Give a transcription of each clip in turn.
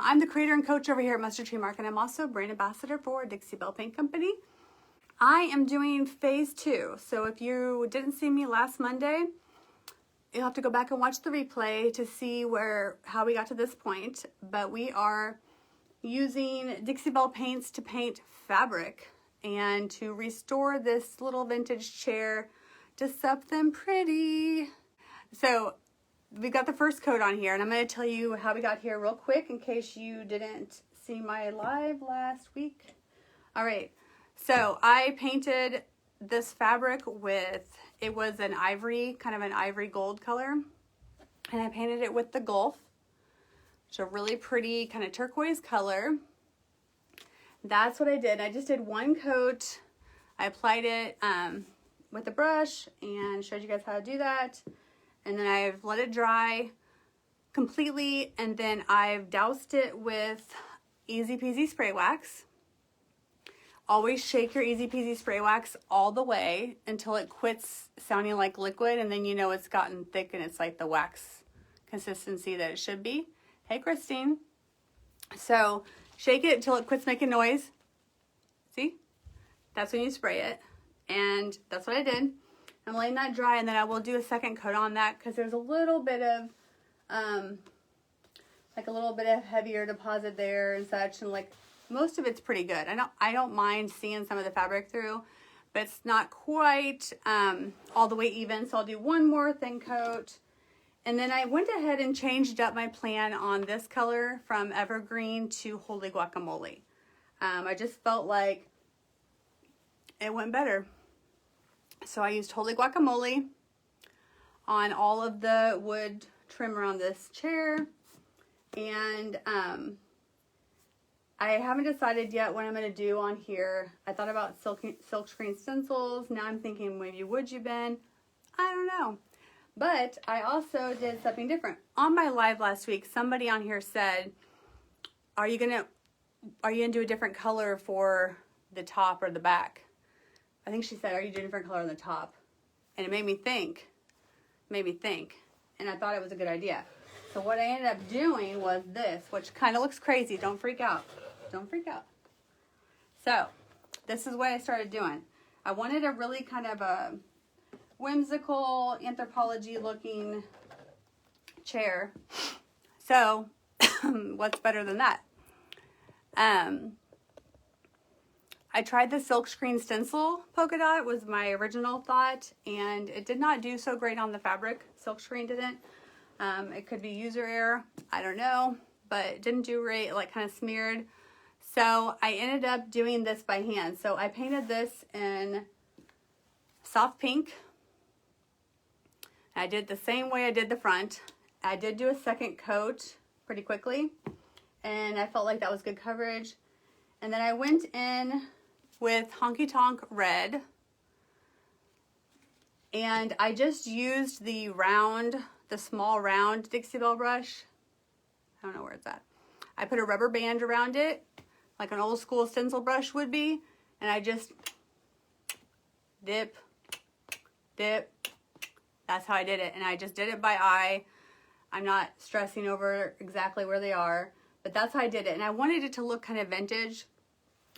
I'm the creator and coach over here at Mustard Tree Mark, and I'm also brand ambassador for Dixie Belle Paint Company. I am doing phase 2. So if you didn't see me last Monday, you'll have to go back and watch the replay to see how we got to this point. But we are using Dixie Belle paints to paint fabric and to restore this little vintage chair to something pretty. So we got the first coat on here, and I'm going to tell you how we got here real quick in case you didn't see my live last week. All right, so I painted this fabric with, it was an ivory, kind of an ivory gold color, and I painted it with the Gulf, which is a really pretty kind of turquoise color. That's what I did. I just did one coat. I applied it with a brush and showed you guys how to do that. And then I've let it dry completely, and then I've doused it with Easy Peasy spray wax. Always shake your Easy Peasy spray wax all the way until it quits sounding like liquid, and then you know it's gotten thick and it's like the wax consistency that it should be. Hey, Christine. So shake it until it quits making noise. See? That's when you spray it. And that's what I did. I'm letting that dry, and then I will do a second coat on that because there's a little bit of, like a little bit of heavier deposit there and such, and like most of it's pretty good. I don't mind seeing some of the fabric through, but it's not quite all the way even. So I'll do one more thin coat, and then I went ahead and changed up my plan on this color from Evergreen to Holy Guacamole. I just felt like it went better. So I used Holy Guacamole on all of the wood trim around this chair. And I haven't decided yet what I'm going to do on here. I thought about silk screen stencils. Now I'm thinking maybe would you bend? I don't know. But I also did something different. On my live last week, somebody on here said, are you going to do a different color for the top or the back? I think she said, are you doing a different color on the top? And it made me think. And I thought it was a good idea. So what I ended up doing was this, which kind of looks crazy. Don't freak out. Don't freak out. So this is what I started doing. I wanted a really kind of a whimsical, anthropology looking chair. So what's better than that? I tried the silkscreen stencil polka dot, was my original thought, and it did not do so great on the fabric. Silkscreen didn't. It could be user error, I don't know, but it didn't do great, like kind of smeared. So I ended up doing this by hand. So I painted this in soft pink. I did the same way I did the front. I did do a second coat pretty quickly, and I felt like that was good coverage. And then I went in with Honky Tonk Red, and I just used the small round Dixie Belle brush. I don't know where it's at. I put a rubber band around it, like an old school stencil brush would be, and I just dip. That's how I did it, and I just did it by eye. I'm not stressing over exactly where they are, but that's how I did it, and I wanted it to look kind of vintage.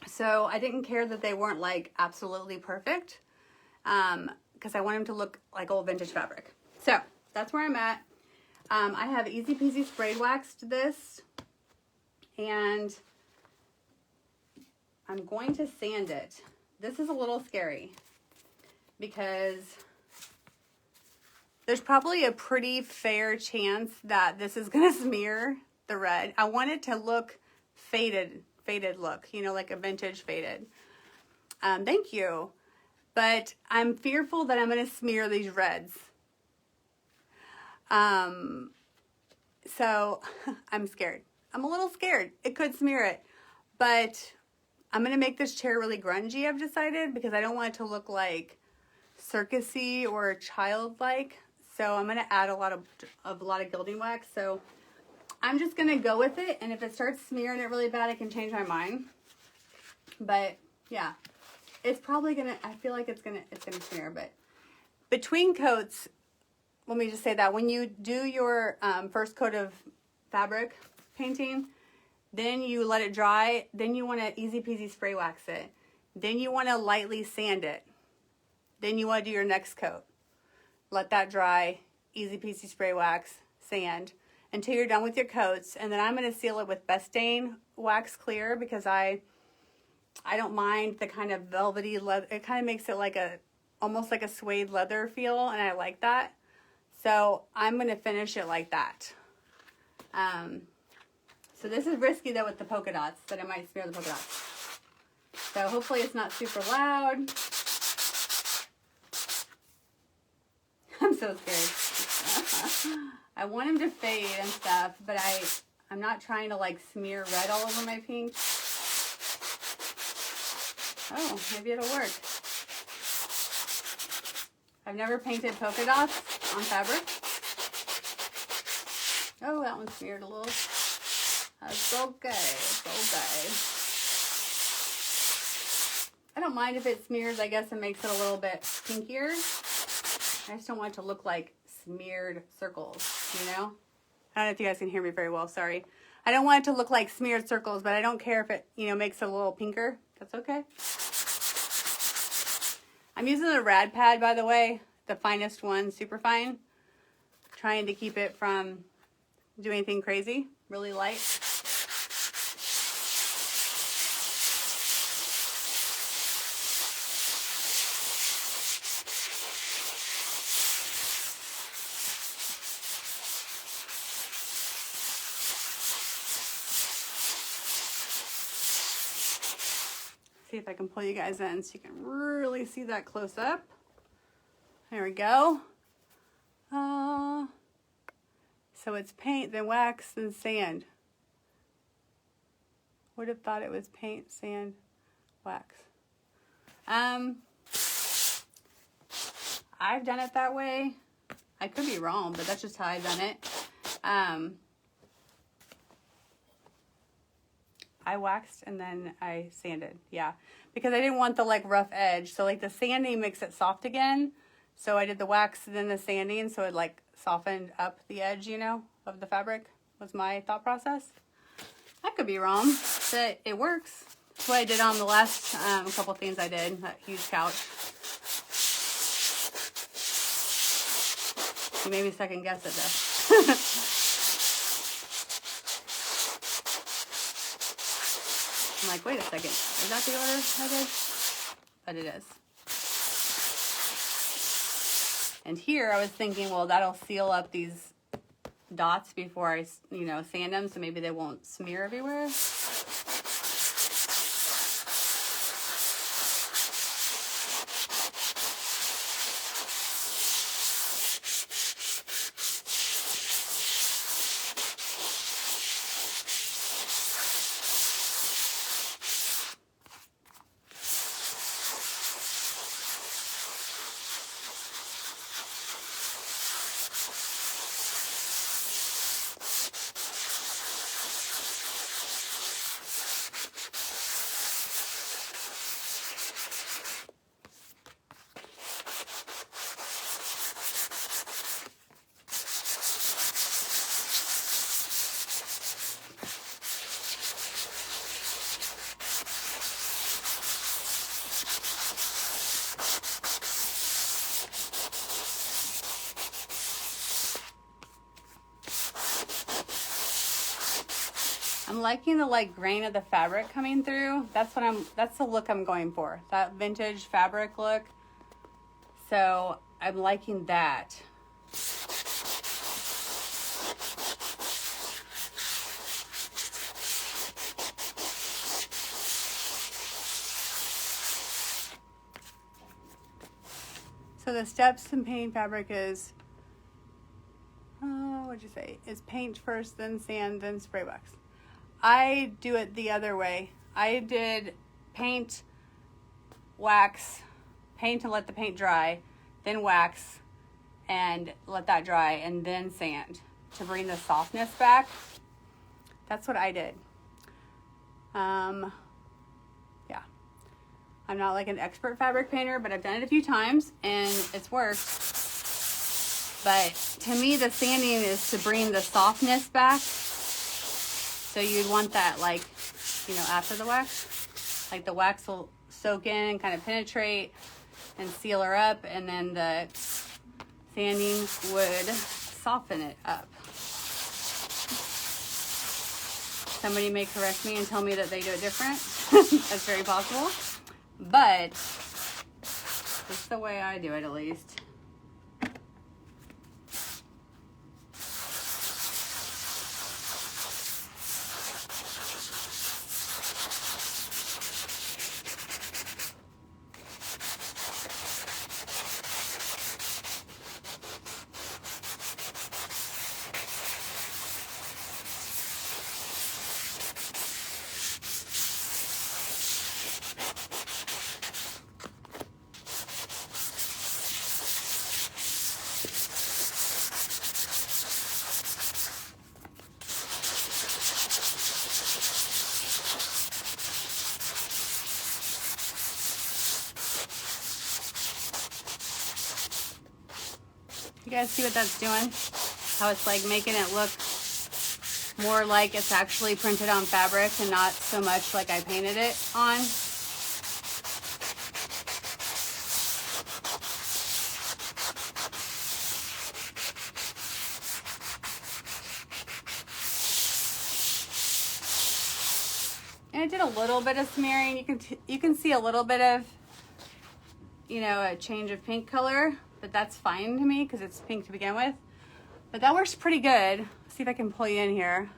So I didn't care that they weren't like absolutely perfect, because I want them to look like old vintage fabric. So that's where I'm at. I have Easy Peasy sprayed waxed this, and I'm going to sand it. This is a little scary because there's probably a pretty fair chance that this is going to smear the red. I want it to look faded look, you know, like a vintage faded. Thank you. But I'm fearful that I'm going to smear these reds. So I'm scared. I'm a little scared. It could smear it. But I'm going to make this chair really grungy, I've decided, because I don't want it to look like circusy or childlike. So I'm going to add a lot of gilding wax. So I'm just going to go with it, and if it starts smearing it really bad, I can change my mind. But yeah, it's probably going to, I feel like it's going to smear, but between coats, let me just say that when you do your first coat of fabric painting, Then you let it dry. Then you want to easy peasy spray wax it. Then you want to lightly sand it. Then you want to do your next coat. Let that dry, easy peasy spray wax, sand, until you're done with your coats. And then I'm going to seal it with Bestain Wax Clear because I don't mind the kind of velvety leather. It kind of makes it like almost like a suede leather feel, and I like that. So I'm going to finish it like that. So this is risky though with the polka dots, that I might smear the polka dots. So hopefully it's not super loud. I'm so scared. I want him to fade and stuff, but I'm not trying to like smear red all over my pink. Oh, maybe it'll work. I've never painted polka dots on fabric. Oh, that one smeared a little. That's okay. It's okay. I don't mind if it smears, I guess it makes it a little bit pinkier. I just don't want it to look like smeared circles, you know? I don't know if you guys can hear me very well, sorry. I don't want it to look like smeared circles, but I don't care if it, you know, makes it a little pinker. That's okay. I'm using the rad pad, by the way, the finest one, super fine. Trying to keep it from doing anything crazy, really light. See if I can pull you guys in so you can really see that close up. There we go. So it's paint, then wax, then sand. Would have thought it was paint, sand, wax. I've done it that way. I could be wrong, but that's just how I've done it. I waxed and then I sanded, yeah. Because I didn't want the like rough edge. So like the sanding makes it soft again. So I did the wax and then the sanding so it like softened up the edge, you know, of the fabric was my thought process. I could be wrong, but it works. That's what I did on the last couple things I did, that huge couch. You made me second guess it though. I'm like, wait a second, is that the order I did? But it is. And here I was thinking, well, that'll seal up these dots before I, you know, sand them, so maybe they won't smear everywhere. I'm liking the like grain of the fabric coming through. That's the look I'm going for. That vintage fabric look. So I'm liking that. So the steps in painting fabric is, what'd you say? Is paint first, then sand, then spray wax. I do it the other way. I did paint, wax, paint and let the paint dry, then wax and let that dry, and then sand to bring the softness back. That's what I did. Yeah. I'm not like an expert fabric painter, but I've done it a few times and it's worked. But to me, the sanding is to bring the softness back. So you'd want that like, you know, after the wax. Like the wax will soak in and kind of penetrate and seal her up, and then the sanding would soften it up. Somebody may correct me and tell me that they do it different. That's very possible. But it's the way I do it, at least. You guys see what that's doing? How it's like making it look more like it's actually printed on fabric and not so much like I painted it on. And I did a little bit of smearing. You can see a little bit of, you know, a change of pink color, but that's fine to me because it's pink to begin with. But that works pretty good. Let's see if I can pull you in here.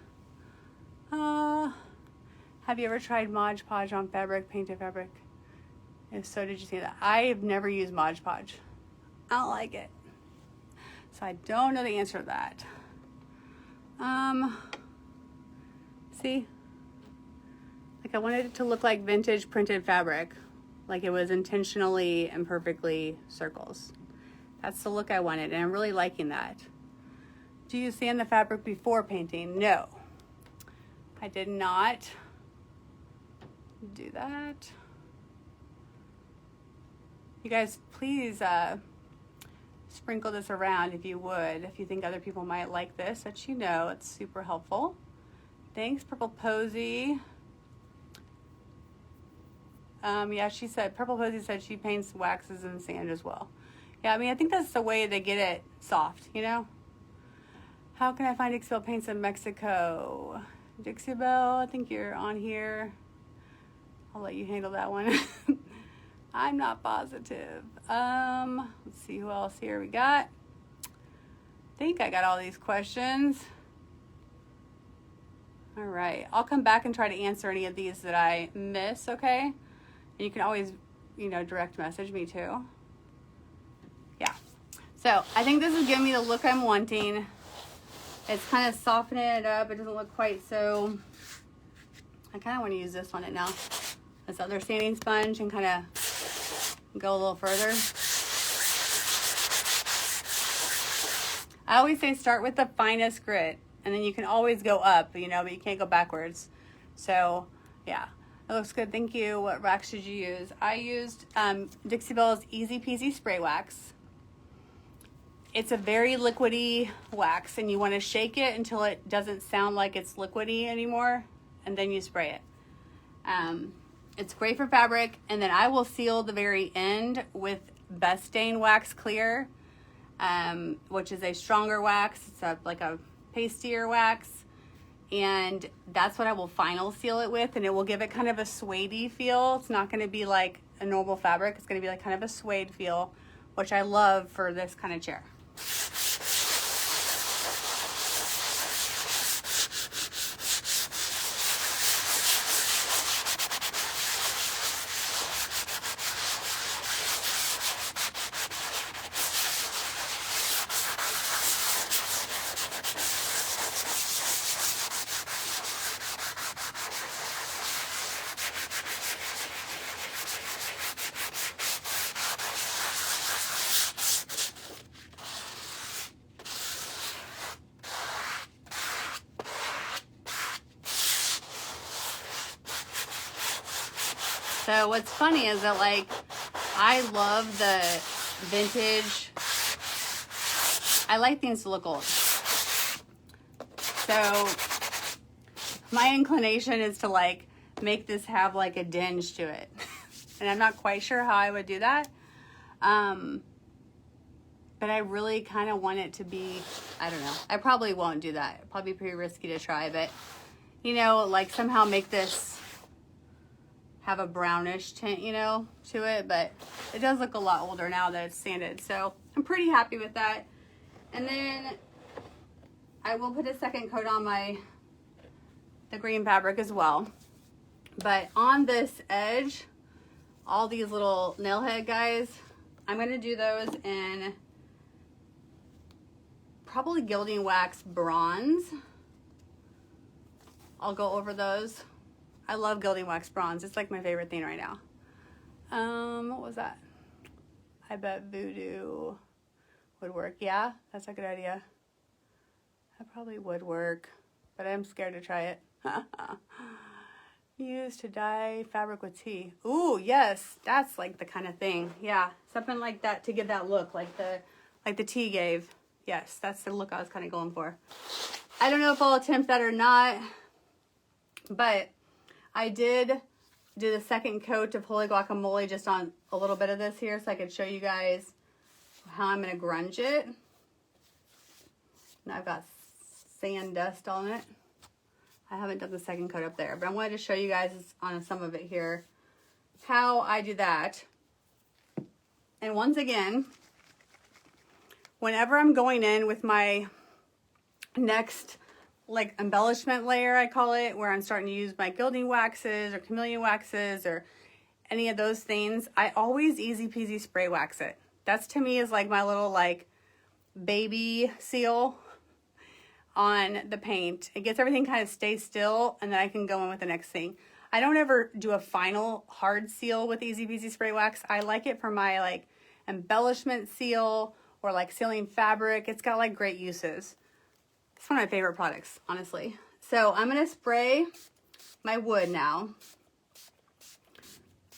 Have you ever tried Modge Podge on fabric, painted fabric? If so, did you see that? I've never used Modge Podge. I don't like it. So I don't know the answer to that. See? Like I wanted it to look like vintage printed fabric. Like it was intentionally and perfectly circles. That's the look I wanted, and I'm really liking that. Do you sand the fabric before painting? No. I did not do that. You guys, please sprinkle this around if you would. If you think other people might like this, that you know, it's super helpful. Thanks, Purple Posy. Yeah, she said, Purple Posy said she paints waxes and sand as well. Yeah, I mean, I think that's the way they get it soft, you know? How can I find Dixie Belle paints in Mexico? Dixie Belle, I think you're on here. I'll let you handle that one. I'm not positive. Let's see who else here we got. I think I got all these questions. All right, I'll come back and try to answer any of these that I miss, okay? And you can always, you know, direct message me too. Yeah. So I think this is giving me the look I'm wanting. It's kind of softening it up. It doesn't look quite so... I kind of want to use this one now. This other sanding sponge and kind of go a little further. I always say start with the finest grit, and then you can always go up, you know, but you can't go backwards. So, yeah. It looks good. Thank you. What wax did you use? I used Dixie Belle's Easy Peasy Spray Wax. It's a very liquidy wax, and you want to shake it until it doesn't sound like it's liquidy anymore, and then you spray it. It's great for fabric, and then I will seal the very end with Best Stain Wax Clear, which is a stronger wax. It's like a pastier wax, and that's what I will final seal it with, and it will give it kind of a suede feel. It's not going to be like a normal fabric. It's going to be like kind of a suede feel, which I love for this kind of chair. So what's funny is that, like, I love the vintage. I like things to look old. So my inclination is to like make this have like a dinge to it. And I'm not quite sure how I would do that. But I really kind of want it to be, I don't know. I probably won't do that. It'd probably be pretty risky to try, but you know, like somehow make this have a brownish tint, you know, to it. But it does look a lot older now that it's sanded. So I'm pretty happy with that. And then I will put a second coat on the green fabric as well. But on this edge, all these little nail head guys, I'm going to do those in probably Gilding Wax Bronze. I'll go over those. I love Gilding Wax Bronze. It's like my favorite thing right now. What was that? I bet Voodoo would work. Yeah, that's a good idea. That probably would work, but I'm scared to try it. Used to dye fabric with tea. Ooh, yes, that's like the kind of thing. Yeah, something like that to give that look like the tea gave. Yes, that's the look I was kind of going for. I don't know if I'll attempt that or not, but I did do the second coat of Holy Guacamole just on a little bit of this here so I could show you guys how I'm going to grunge it. And I've got sand dust on it. I haven't done the second coat up there, but I wanted to show you guys on some of it here how I do that. And once again, whenever I'm going in with my next like embellishment layer, I call it, where I'm starting to use my gilding waxes or chameleon waxes or any of those things, I always easy peasy spray wax it. That's to me is like my little like baby seal on the paint. It gets everything kind of stay still, and then I can go in with the next thing. I don't ever do a final hard seal with easy peasy spray wax. I like it for my like embellishment seal or like sealing fabric. It's got like great uses. It's one of my favorite products, honestly. So I'm gonna spray my wood now,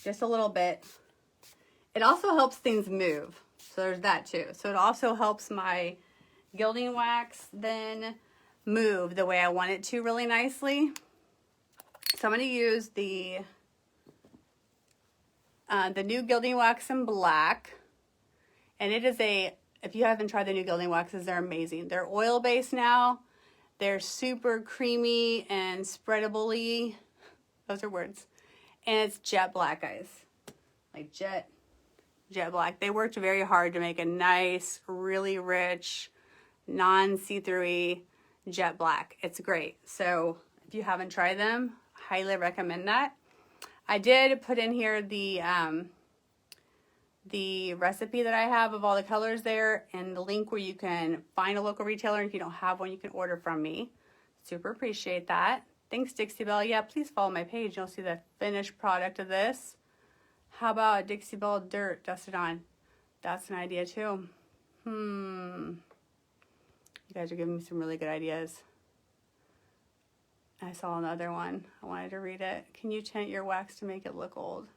just a little bit. It also helps things move, so there's that too. So it also helps my gilding wax then move the way I want it to really nicely. So I'm gonna use the new Gilding Wax in black, and it is if you haven't tried the new Gilding Waxes, they're amazing. They're oil-based now. They're super creamy and spreadable-y. Those are words. And it's jet black, guys. Like jet black. They worked very hard to make a nice, really rich, non-see-through jet black. It's great. So if you haven't tried them, highly recommend that. I did put in here the recipe that I have of all the colors there, and the link where you can find a local retailer. If you don't have one, you can order from me. Super appreciate that. Thanks, Dixie Belle. Yeah, please follow my page. You'll see the finished product of this. How about Dixie Belle dirt dusted on? That's an idea too. You guys are giving me some really good ideas. I saw another one. I wanted to read it. Can you tint your wax to make it look old?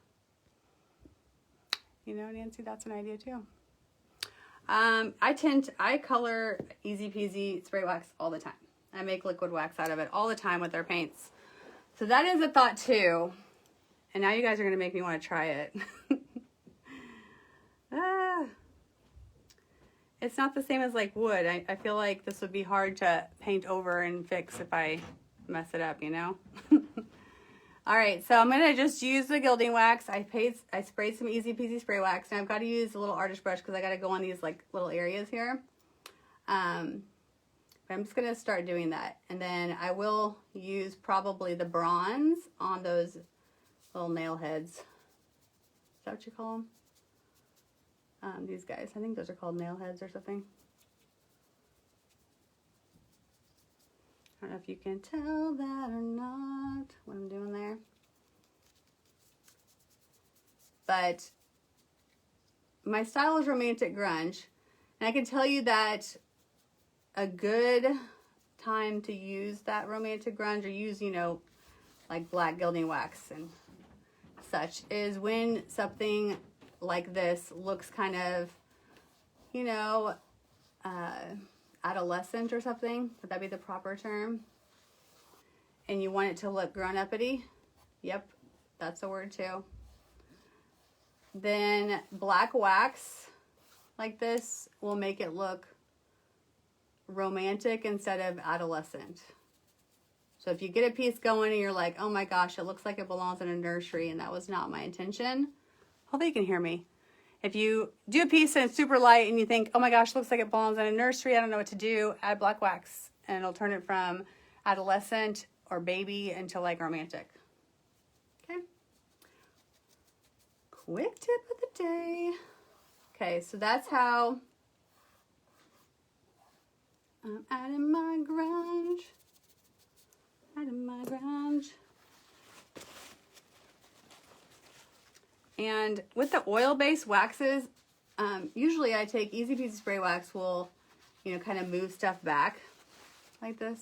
You know, Nancy, that's an idea too. I color easy peasy spray wax all the time. I make liquid wax out of it all the time with our paints. So that is a thought too. And now you guys are going to make me want to try it. It's not the same as like wood. I feel like this would be hard to paint over and fix if I mess it up, you know? All right, so I'm going to just use the gilding wax. I sprayed some easy peasy spray wax, and I've got to use a little artist brush because I got to go on these like little areas here. But I'm just going to start doing that. And then I will use probably the bronze on those little nail heads. Is that what you call them? These guys, I think those are called nail heads or something. I don't know if you can tell that or not, what I'm doing there. But my style is romantic grunge. And I can tell you that a good time to use that romantic grunge, or use, you know, like black gilding wax and such, is when something like this looks kind of, you know, adolescent or something. Would that be the proper term? and you want it to look grown-uppity, yep, that's a word too. Then black wax like this will make it look romantic instead of adolescent. So if you get a piece going and you're like, oh my gosh, it looks like it belongs in a nursery, and that was not my intention. Hopefully you can hear me. If you do a piece and it's super light and you think, oh my gosh, it looks like it belongs in a nursery, I don't know what to do, add black wax and it'll turn it from adolescent or baby into like romantic. Okay. Quick tip of the day. Okay, so that's how I'm adding my grunge. Adding my grunge. And with the oil-based waxes, usually I take Easy Peasy Spray Wax will, you know, kind of move stuff back like this.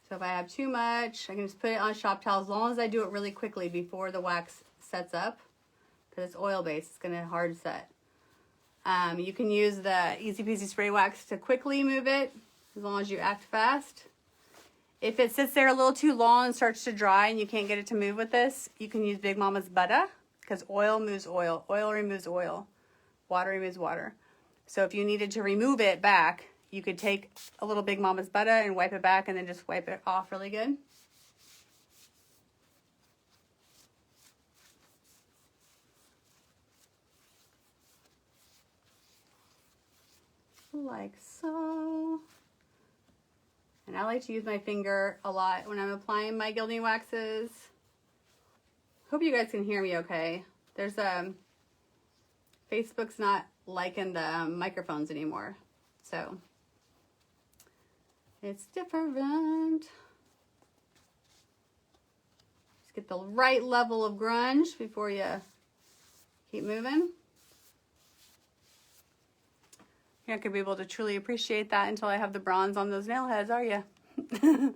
So if I have too much, I can just put it on shop towel as long as I do it really quickly before the wax sets up. Because it's oil-based, it's going to hard set. You can use the Easy Peasy Spray Wax to quickly move it, as long as you act fast. If it sits there a little too long and starts to dry and you can't get it to move with this, you can use Big Mama's butter, because oil moves oil. Oil removes oil. Water removes water. So if you needed to remove it back, you could take a little Big Mama's butter and wipe it back and then just wipe it off really good. Like so. And I like to use my finger a lot when I'm applying my gilding waxes. Hope you guys can hear me okay. There's Facebook's not liking the microphones anymore. So it's different. Just get the right level of grunge before you keep moving. You're not going to be able to truly appreciate that until I have the bronze on those nail heads, are you? Let's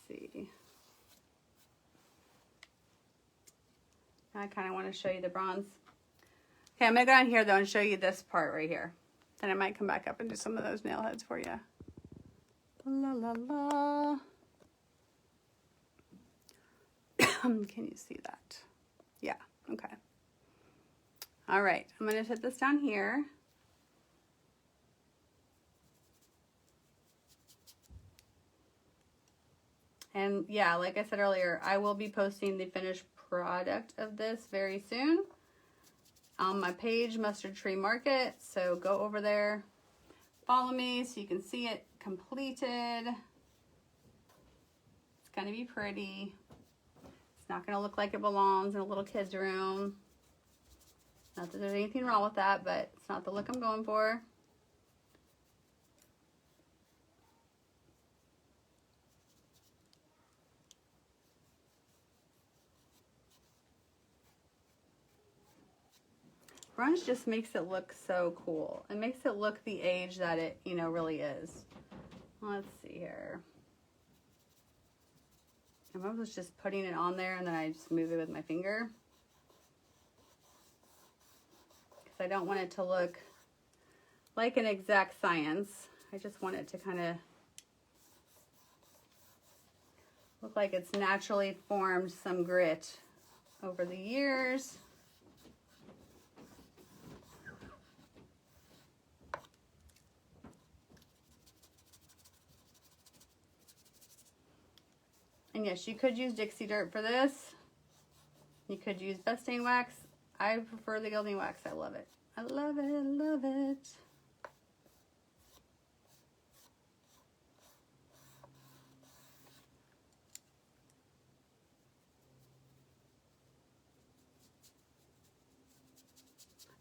see. I kind of want to show you the bronze. Okay, I'm going to go down here, though, and show you this part right here. Then I might come back up and do some of those nail heads for you. La, la, la. Can you see that? Yeah, okay. All right, I'm going to put this down here. And yeah, like I said earlier, I will be posting the finished product of this very soon on my page, Mustard Tree Market. So go over there, follow me so you can see it completed. It's going to be pretty. It's not going to look like it belongs in a little kid's room. Not that there's anything wrong with that, but it's not the look I'm going for. Grunge just makes it look so cool. It makes it look the age that it, you know, really is. Let's see here. I was just putting it on there and then I just move it with my finger. I don't want it to look like an exact science. I just want it to kind of look like it's naturally formed some grit over the years. And yes, you could use Dixie Dirt for this. You could use Bestain Wax. I prefer the Gilding Wax. I love it. I love it. I love it.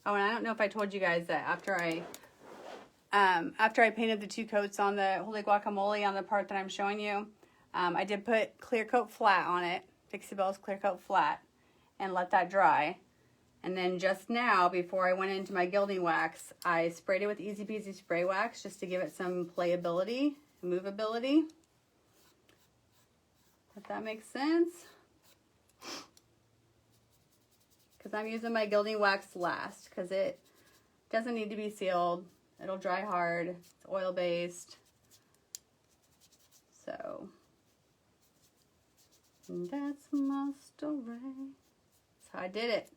Oh, and I don't know if I told you guys that after I painted the 2 coats on the Holy Guacamole on the part that I'm showing you, I did put clear coat flat on it, Dixie Belle's clear coat flat, and let that dry. And then just now, before I went into my gilding wax, I sprayed it with Easy Peasy Spray Wax just to give it some playability, movability. If that makes sense. Because I'm using my gilding wax last, because it doesn't need to be sealed. It'll dry hard. It's oil-based. So that's my story. That's how I did it.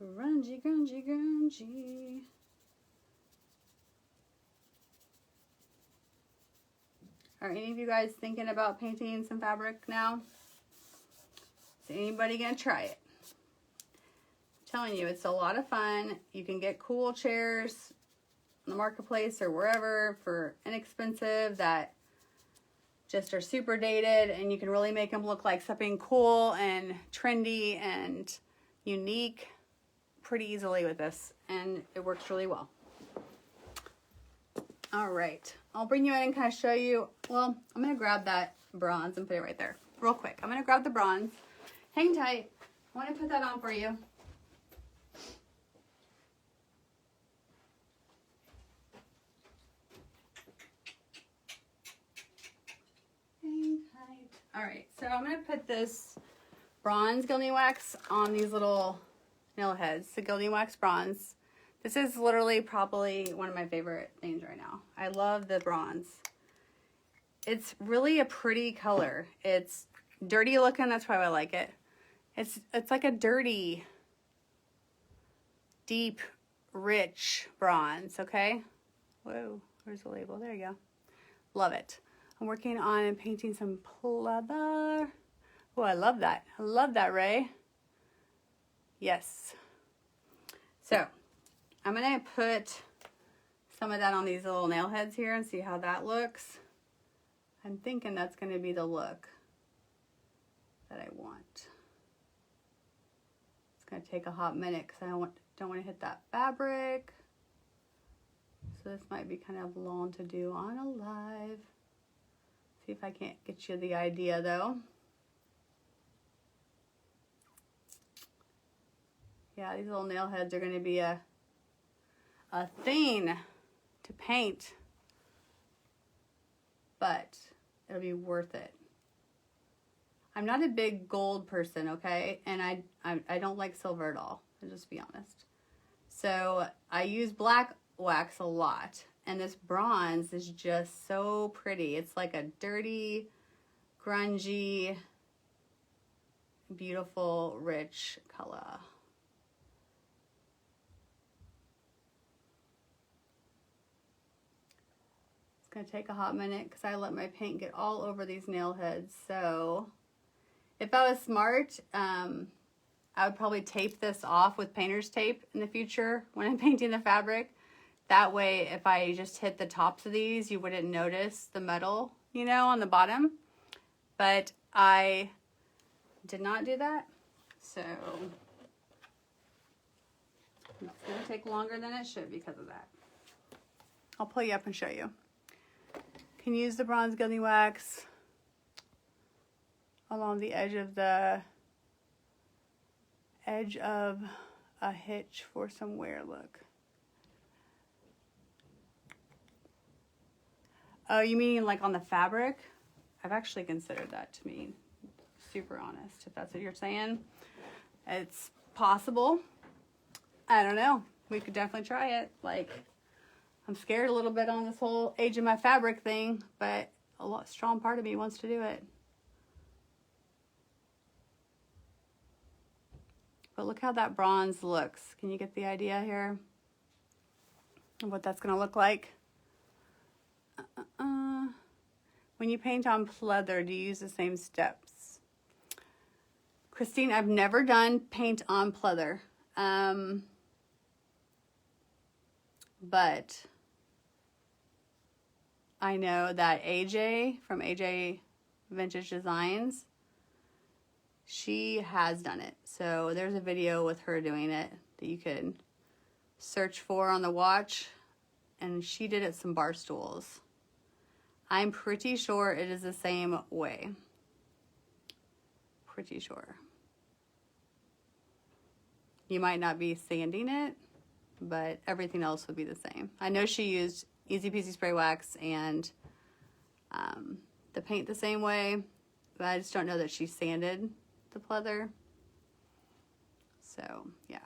Grungy, grungy, grungy. Are any of you guys thinking about painting some fabric now? Is anybody gonna try it? I'm telling you, it's a lot of fun. You can get cool chairs in the marketplace or wherever for inexpensive that just are super dated, and you can really make them look like something cool and trendy and unique pretty easily with this, and it works really well. All right, I'll bring you in and kind of show you. Well, I'm gonna grab that bronze and put it right there real quick. I'm gonna grab the bronze. Hang tight. I want to put that on for you. Hang tight. All right, so I'm gonna put this bronze gilding wax on these little nail heads, the Gilding Wax Bronze. This is literally probably one of my favorite things right now. I love the bronze. It's really a pretty color. It's dirty looking, that's why I like it. It's like a dirty, deep, rich bronze, okay? Whoa, where's the label? There you go. Love it. I'm working on painting some pleather. Oh, I love that. I love that, Ray. Yes. So, I'm going to put some of that on these little nail heads here and see how that looks. I'm thinking that's going to be the look that I want. It's going to take a hot minute because I don't want to hit that fabric. So this might be kind of long to do on a live. See if I can't get you the idea though. Yeah, these little nail heads are going to be a thing to paint, but it'll be worth it. I'm not a big gold person, okay? And I don't like silver at all, I'll just be honest. So I use black wax a lot, and this bronze is just so pretty. It's like a dirty, grungy, beautiful, rich color. Gonna take a hot minute because I let my paint get all over these nail heads. So if I was smart, I would probably tape this off with painter's tape in the future when I'm painting the fabric. That way, if I just hit the tops of these, you wouldn't notice the metal, you know, on the bottom. But I did not do that. So it's gonna take longer than it should because of that. I'll pull you up and show you. Can use the bronze gilding wax along the edge of a hitch for some wear look. Oh, you mean like on the fabric? I've actually considered that, to be super honest, if that's what you're saying. It's possible. I don't know. We could definitely try it. Like, I'm scared a little bit on this whole age of my fabric thing, but a strong part of me wants to do it. But look how that bronze looks. Can you get the idea here of what that's going to look like? When you paint on pleather, do you use the same steps? Christine, I've never done paint on pleather. But I know that AJ from AJ Vintage Designs, she has done it. So there's a video with her doing it that you could search for on the watch. And she did it some bar stools. I'm pretty sure it is the same way. Pretty sure. You might not be sanding it, but everything else would be the same. I know she used Easy Peasy Spray Wax and the paint the same way. But I just don't know that she sanded the pleather. So, yeah.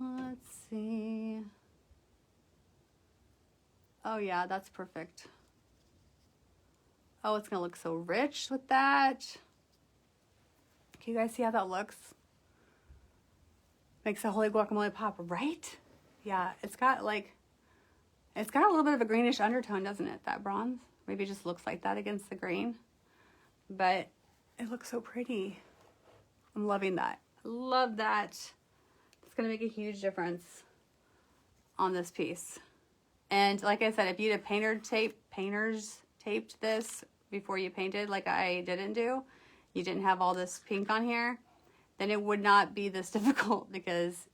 Let's see. Oh, yeah, that's perfect. Oh, it's going to look so rich with that. Can you guys see how that looks? Makes the holy guacamole pop, right? Yeah, it's got a little bit of a greenish undertone, doesn't it, that bronze? Maybe it just looks like that against the green. But it looks so pretty. I'm loving that. Love that. It's going to make a huge difference on this piece. And like I said, if you'd have painters taped this before you painted, like I didn't do, you didn't have all this pink on here, then it would not be this difficult, because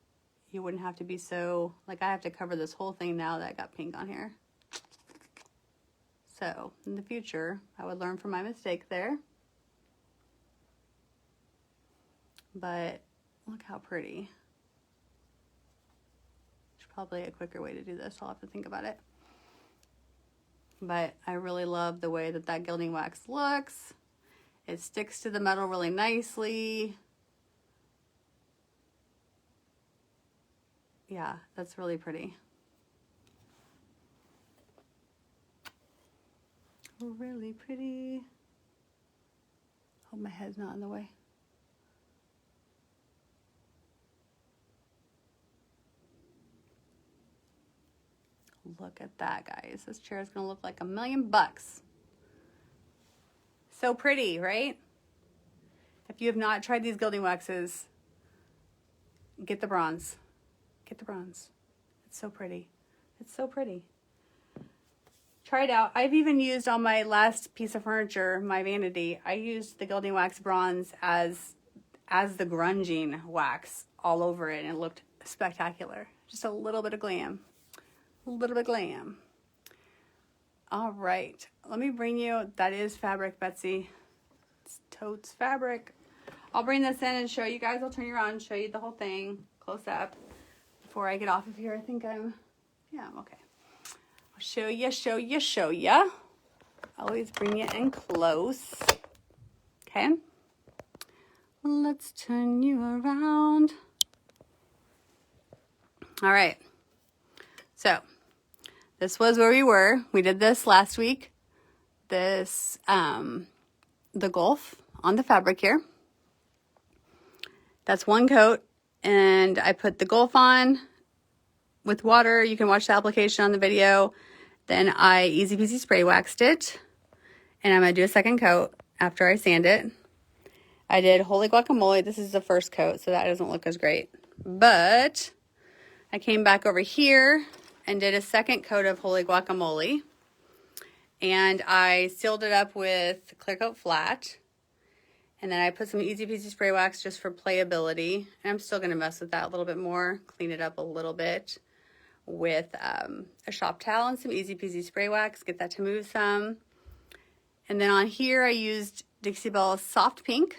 you wouldn't have to be so, like I have to cover this whole thing now that I got pink on here. So in the future, I would learn from my mistake there. But look how pretty. There's probably a quicker way to do this. I'll have to think about it. But I really love the way that that gilding wax looks. It sticks to the metal really nicely. Yeah, that's really pretty. Really pretty. Hope my head's not in the way. Look at that, guys. This chair is going to look like $1,000,000. So pretty, right? If you have not tried these gilding waxes, get the bronze. Get the bronze. It's so pretty. It's so pretty. Try it out. I've even used on my last piece of furniture, my vanity, I used the Gilding Wax Bronze as the grunging wax all over it, and it looked spectacular. Just a little bit of glam. A little bit of glam. All right. Let me bring you, that is fabric, Betsy. It's totes fabric. I'll bring this in and show you guys. I'll turn you around and show you the whole thing close up before I get off of here. I think I'm okay. I'll show you. Always bring it in close. Okay. Let's turn you around. All right. So this was where we were. We did this last week. This, the gulf on the fabric here. That's one coat. And I put the gulf on with water. You can watch the application on the video. Then I easy peasy spray waxed it. And I'm going to do a second coat after I sand it. I did holy guacamole. This is the first coat, so that doesn't look as great. But I came back over here and did a second coat of holy guacamole. And I sealed it up with clear coat flat. And then I put some easy peasy spray wax just for playability. And I'm still going to mess with that a little bit more, clean it up a little bit with a shop towel and some easy peasy spray wax, get that to move some. And then on here I used Dixie Belle Soft Pink,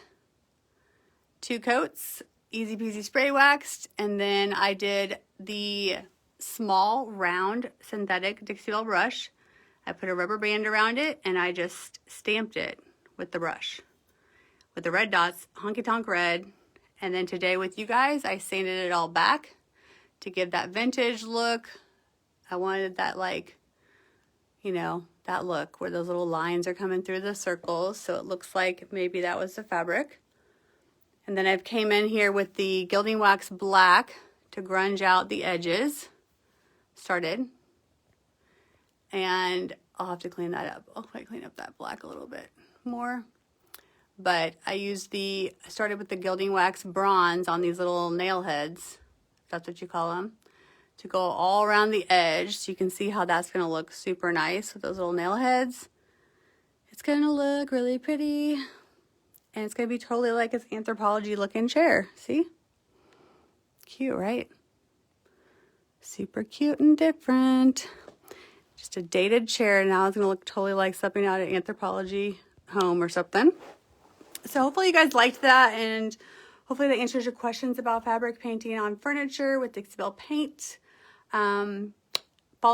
2 coats, easy peasy spray waxed, and then I did the small round synthetic Dixie Belle brush. I put a rubber band around it and I just stamped it with the brush with the red dots, honky tonk red. And then today with you guys, I sanded it all back to give that vintage look. I wanted that, like, you know, that look where those little lines are coming through the circles. So it looks like maybe that was the fabric. And then I've came in here with the Gilding Wax Black to grunge out the edges. Started. And I'll have to clean that up. I'll probably clean up that black a little bit more. But I started with the Gilding Wax Bronze on these little nail heads, if that's what you call them, to go all around the edge. So you can see how that's going to look super nice with those little nail heads. It's going to look really pretty. And it's going to be totally like its Anthropologie looking chair. See? Cute, right? Super cute and different. Just a dated chair. Now it's going to look totally like something out of Anthropologie home or something. So hopefully you guys liked that, and hopefully that answers your questions about fabric painting on furniture with Dixie Belle paint. Follow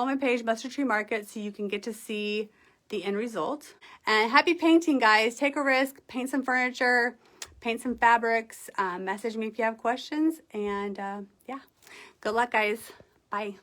my page, Mustard Tree Market, so you can get to see the end result. And happy painting, guys. Take a risk, paint some furniture, paint some fabrics. Message me if you have questions. And yeah, good luck, guys. Bye.